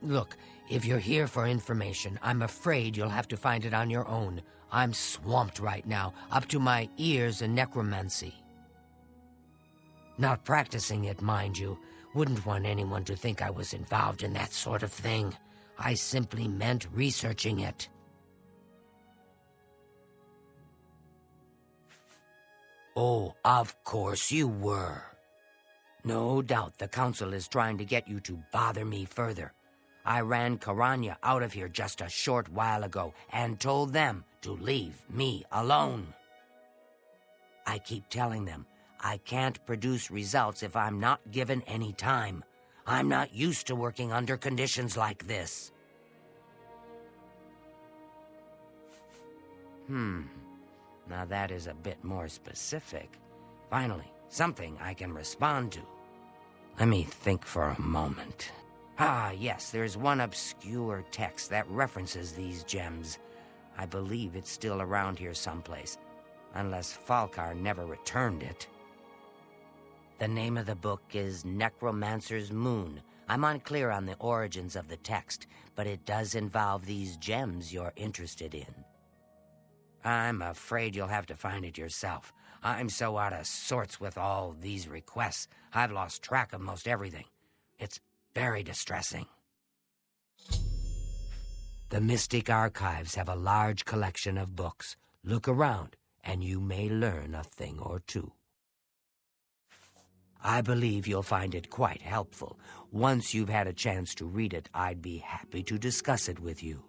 Look, if you're here for information, I'm afraid you'll have to find it on your own. I'm swamped right now, up to my ears in necromancy. Not practicing it, mind you. Wouldn't want anyone to think I was involved in that sort of thing. I simply meant researching it. Oh, of course you were. No doubt the Council is trying to get you to bother me further. I ran Karanya out of here just a short while ago and told them to leave me alone. I keep telling them I can't produce results if I'm not given any time. I'm not used to working under conditions like this. Now that is a bit more specific. Finally, something I can respond to. Let me think for a moment. Ah, yes, there's one obscure text that references these gems. I believe it's still around here someplace, unless Falkar never returned it. The name of the book is Necromancer's Moon. I'm unclear on the origins of the text, but it does involve these gems you're interested in. I'm afraid you'll have to find it yourself. I'm so out of sorts with all these requests, I've lost track of most everything. It's very distressing. The Mystic Archives have a large collection of books. Look around, and you may learn a thing or two. I believe you'll find it quite helpful. Once you've had a chance to read it, I'd be happy to discuss it with you.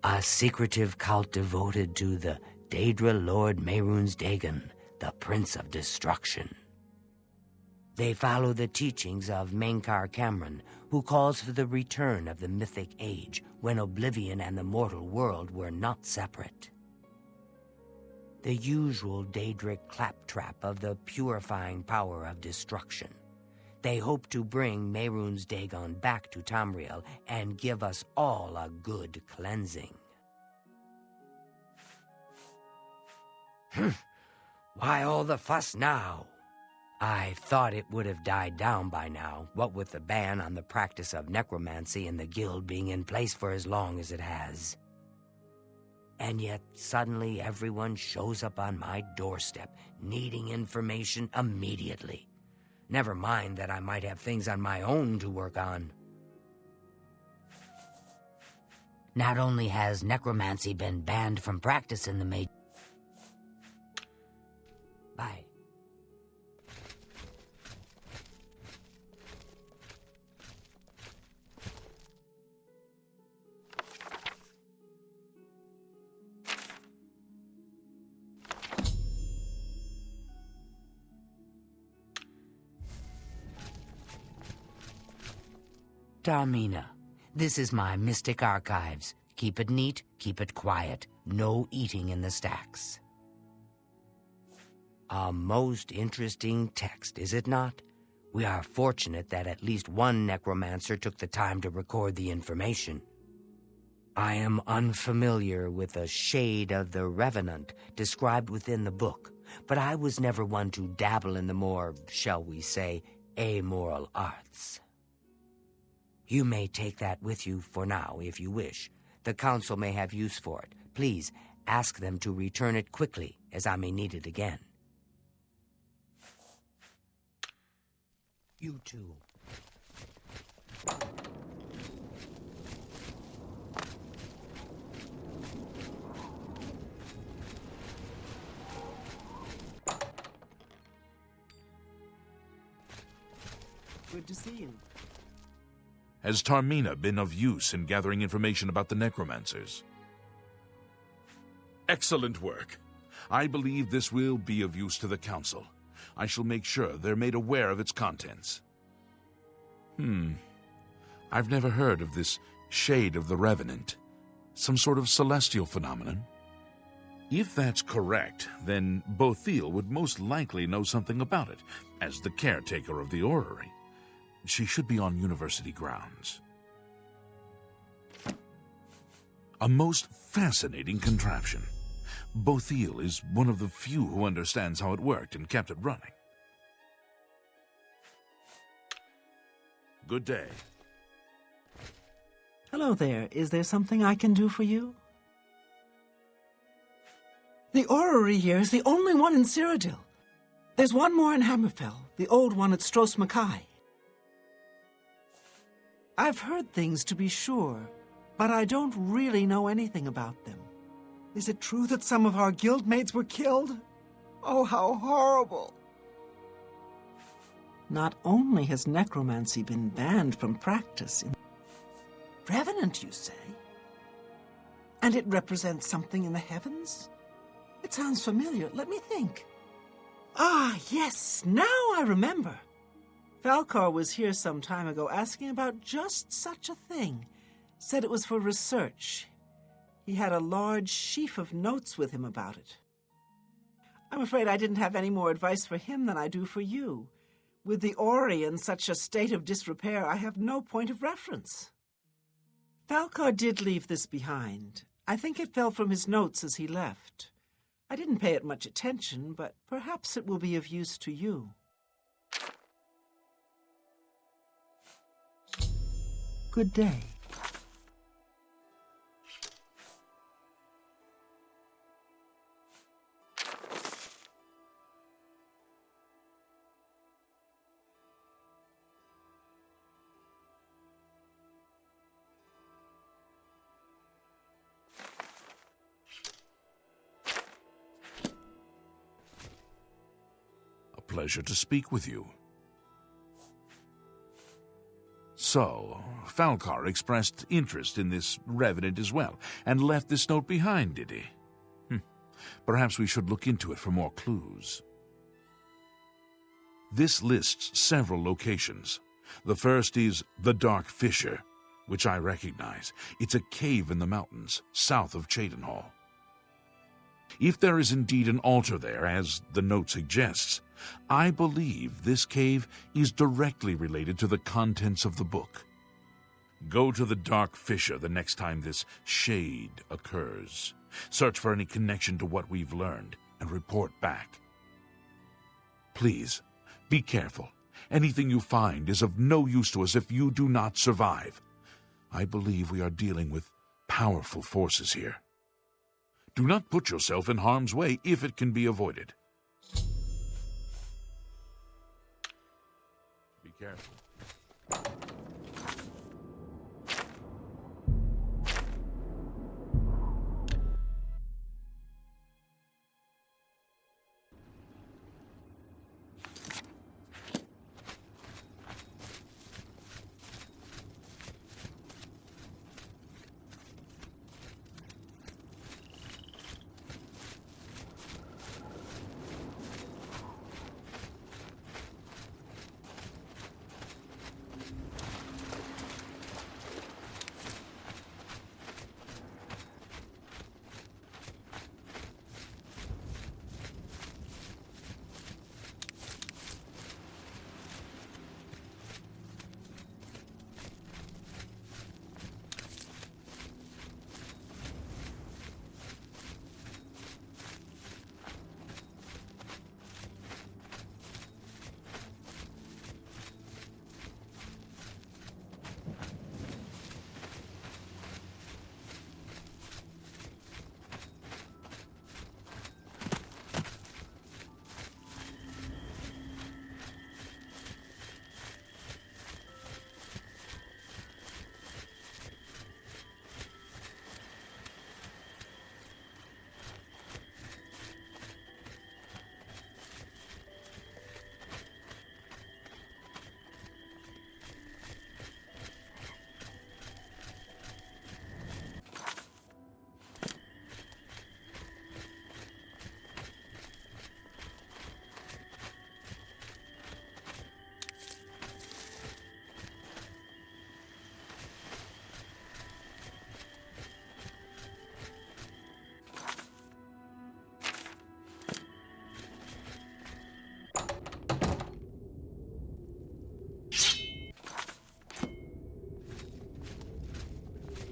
A secretive cult devoted to the Daedra Lord Mehrunes Dagon, the Prince of Destruction. They follow the teachings of Menkar Cameron, who calls for the return of the mythic age when Oblivion and the mortal world were not separate. The usual Daedric claptrap of the purifying power of destruction. They hope to bring Mehrunes Dagon back to Tamriel and give us all a good cleansing. Why all the fuss now? I thought it would have died down by now, what with the ban on the practice of necromancy and the guild being in place for as long as it has. And yet, suddenly everyone shows up on my doorstep, needing information immediately. Never mind that I might have things on my own to work on. Not only has necromancy been banned from practice in the Bye. Tarmina, this is my Mystic Archives. Keep it neat, keep it quiet. No eating in the stacks. A most interesting text, is it not? We are fortunate that at least one necromancer took the time to record the information. I am unfamiliar with the shade of the Revenant described within the book, but I was never one to dabble in the more, shall we say, amoral arts. You may take that with you for now, if you wish. The Council may have use for it. Please, ask them to return it quickly, as I may need it again. You too. Good to see you. Has Tarmina been of use in gathering information about the necromancers? Excellent work. I believe this will be of use to the Council. I shall make sure they're made aware of its contents. I've never heard of this shade of the Revenant. Some sort of celestial phenomenon? If that's correct, then Bothil would most likely know something about it, as the caretaker of the orrery. She should be on university grounds. A most fascinating contraption. Bothil is one of the few who understands how it worked and kept it running. Good day. Hello there. Is there something I can do for you? The orrery here is the only one in Cyrodiil. There's one more in Hammerfell, the old one at Stros Mackay. I've heard things, to be sure, but I don't really know anything about them. Is it true that some of our guildmates were killed? Oh, how horrible! Not only has necromancy been banned from practice in Revenant, you say? And it represents something in the heavens? It sounds familiar. Let me think. Ah, yes, now I remember. Falcar was here some time ago asking about just such a thing. Said it was for research. He had a large sheaf of notes with him about it. I'm afraid I didn't have any more advice for him than I do for you. With the Ori in such a state of disrepair, I have no point of reference. Falcar did leave this behind. I think it fell from his notes as he left. I didn't pay it much attention, but perhaps it will be of use to you. Good day. Pleasure to speak with you. So, Falcar expressed interest in this revenant as well, and left this note behind, did he? Perhaps we should look into it for more clues. This lists several locations. The first is the Dark Fissure, which I recognize. It's a cave in the mountains, south of Cheydinhal. If there is indeed an altar there, as the note suggests, I believe this cave is directly related to the contents of the book. Go to the Dark Fissure the next time this shade occurs. Search for any connection to what we've learned and report back. Please, be careful. Anything you find is of no use to us if you do not survive. I believe we are dealing with powerful forces here. Do not put yourself in harm's way if it can be avoided. Be careful.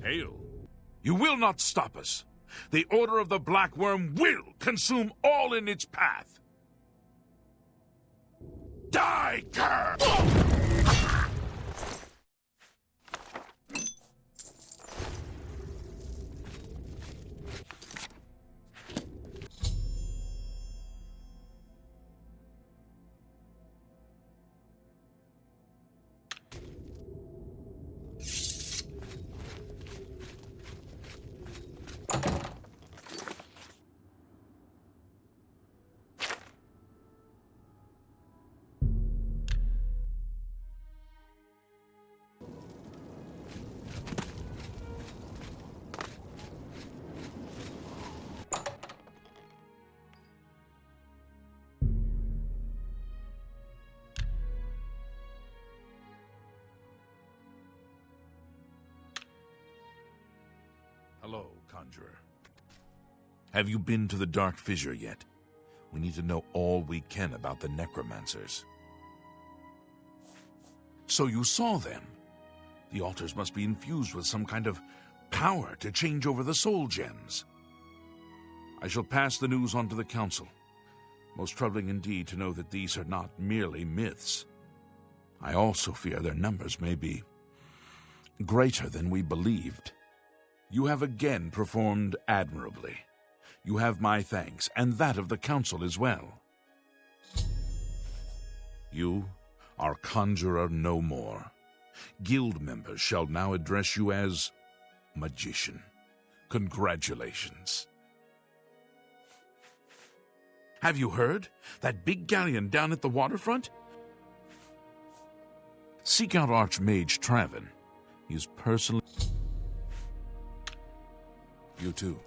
Hail! You will not stop us. The Order of the Black Worm will consume all in its path. Die, cur! conjurer. Have you been to the Dark Fissure yet? We need to know all we can about the necromancers. So you saw them. The altars must be infused with some kind of power to change over the soul gems. I shall pass the news on to the council. Most troubling indeed to know that these are not merely myths. I also fear their numbers may be greater than we believed. You have again performed admirably. You have my thanks, and that of the council as well. You are conjurer no more. Guild members shall now address you as magician. Congratulations. Have you heard? That big galleon down at the waterfront? Seek out Archmage Travin. He is personally... You too.